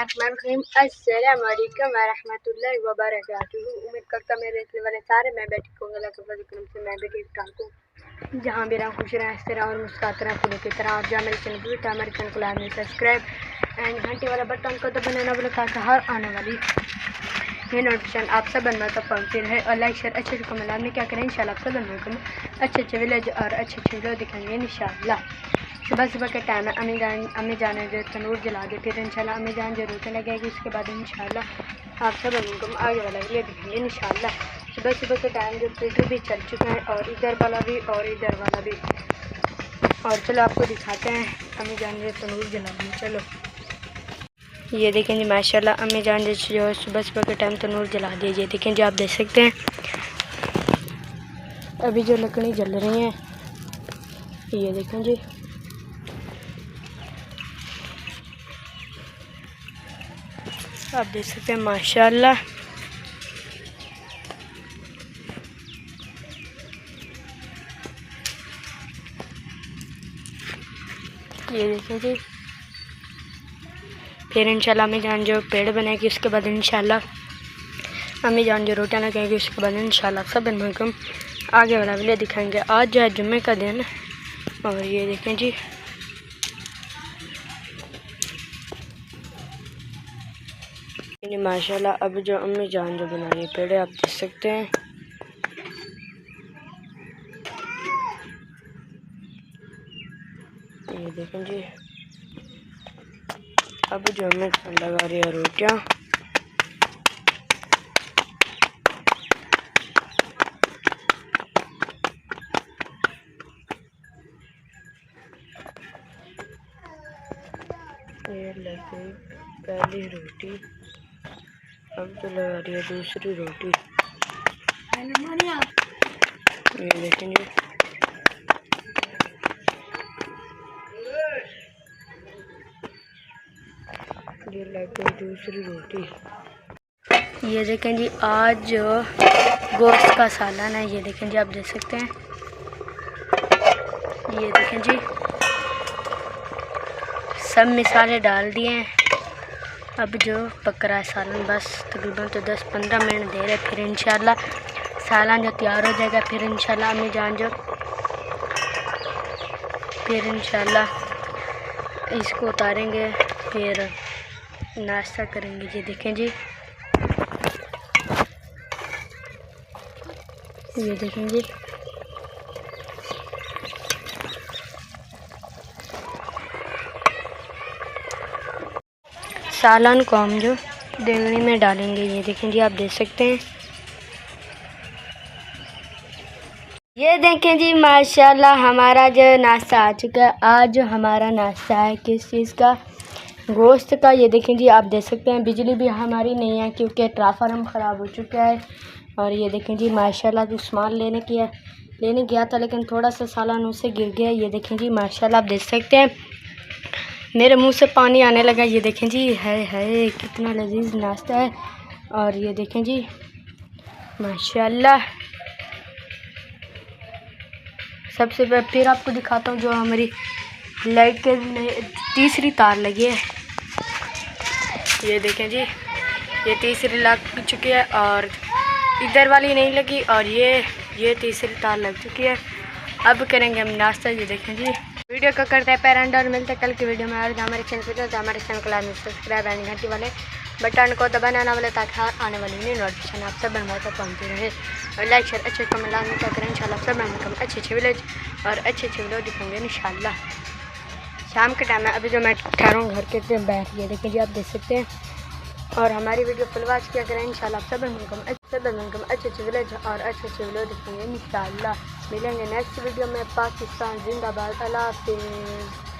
बिस्मिल्लाहिर्रहमानिर्रहीम। अस्सलाम वालेकुम व रहमतुल्लाहि व बरकातुहू। उम्मीद करता मेरे देखने वाले सारे मैं भी ठीक होंगे, अल्लाह के फजल करम से मैं भी ठीक ठाक हूँ। जहाँ भी रहूँ खुश रहें, हंसते रहें और मुस्कुराते रहें फूलों की तरह। और जहाँ मेरे चैनल पर हमारे चैनल को लाइक सब्सक्राइब एंड घंटे वाला बटन को तो बनाना बोला ताकि हर आने वाली ये नोटिफिकेशन आप सब बनवा तक पहुँचती रहे। और लाइक शेयर अच्छे से कमेंट में क्या करें, इंशाल्लाह आप सब बनवा अच्छे अच्छे विलेज और अच्छे अच्छे वीडियो दिखाएंगे इंशाल्लाह। सुबह सुबह के टाइम है, अम्मी जाने जो तनूर जला दे, फिर इंशाल्लाह अम्मी जान जरूरत लगेगी। उसके बाद इंशाल्लाह आप सब अम्मी आगे वाला वीडियो दिखाएंगे इंशाल्लाह। सुबह सुबह के टाइम जो फिल्टर भी चल चुका है और इधर वाला भी और इधर वाला भी। और चलो आपको दिखाते हैं अम्मी जान जो तनूर जला दी। चलो ये देखें जी माशाल्लाह अम्मी जान जो सुबह सुबह के टाइम तनूर जला दिए। ये देखें जी आप देख सकते हैं अभी जो लकड़ी जल रही हैं, ये देखें जी। आप देख सकते हैं माशाल्लाह। ये देखें जी, फिर इंशाल्लाह अम्मी जान जो पेड़ बनाएगी, उसके बाद इंशाल्लाह अम्मी जान जो रोटियां लगाएगी, उसके बाद इंशाल्लाह सब हम आगे वाला वीडियो दिखाएंगे। आज जो है जुम्मे का दिन और ये देखें जी माशाल्लाह। अब जो अम्मी जान जो बना रही है पेड़ आप देख सकते हैं। ये देखें जी, अब जो अम्मी लगा रही है रोटियां। ये लग गई पहली रोटी, अब तो लगा रही है दूसरी रोटी। ये देखें जी, ये लग गई दूसरी रोटी। ये देखें जी आज जो गोश्त का सालन है, ये देखें जी आप देख सकते हैं। ये देखें जी सब मिसाले डाल दिए हैं। अब जो पक रहा है सालन, बस तकरीबन तो 10-15 मिनट दे रहे, फिर इंशाल्लाह सालन जो तैयार हो जाएगा। फिर इंशाल्लाह अम्मी जान जो फिर इंशाल्लाह इसको उतारेंगे, फिर नाश्ता करेंगे। ये देखें जी, ये देखें जी सालन को हम जो देगनी में डालेंगे। ये देखें जी आप देख सकते हैं। ये देखें जी माशाल्लाह हमारा जो नाश्ता आ चुका है। आज जो हमारा नाश्ता है किस चीज़ का, गोश्त का। ये देखें जी आप देख सकते हैं। बिजली भी हमारी नहीं है क्योंकि ट्रांसफार्मर ख़राब हो चुका है। और ये देखें जी माशाल्लाह जो सामान लेने गया था, लेकिन थोड़ा सा सालन उससे गिर गया। ये देखें जी माशाल्लाह आप देख सकते हैं, मेरे मुंह से पानी आने लगा। ये देखें जी है कितना लजीज नाश्ता है। और ये देखें जी माशाल्लाह। सबसे पहले फिर आपको दिखाता हूँ जो हमारी लाइट के तीसरी तार लगी है। ये देखें जी ये तीसरी लग चुकी है और इधर वाली नहीं लगी, और ये तीसरी तार लग चुकी है। अब करेंगे हम नाश्ता। ये देखें जी वीडियो को करते हैं पैरेंट और मिलते हैं कल की वीडियो में। और हमारे चैनल पर तो हमारे चैनल को लाइक सब्सक्राइब एंड घंटी वाले बटन को दबाना वाले ताकि आने वाली नई नोटिफिकेशन आप सब बनवा तक पहुँचती रहे। और लाइक शेयर अच्छे कमेंट में क्या करें, इंशाल्लाह सब बनवा अच्छे अच्छे विलेज और अच्छे अच्छे वीडियो दिखाएंगे इंशाल्लाह। शाम के टाइम है, अभी जो मैं ठहरा हूँ घर के बैठ गए। देखिए जी आप देख सकते हैं। और हमारी वीडियो फुल वॉच किया करें इंशाल्लाह। सब बनकम अच्छे अच्छे विलेज और अच्छे अच्छे वीडियो दिखेंगे इंशाल्लाह। मिलेंगे नेक्स्ट वीडियो में। पाकिस्तान जिंदाबाद। अल्लाह हाफिज़।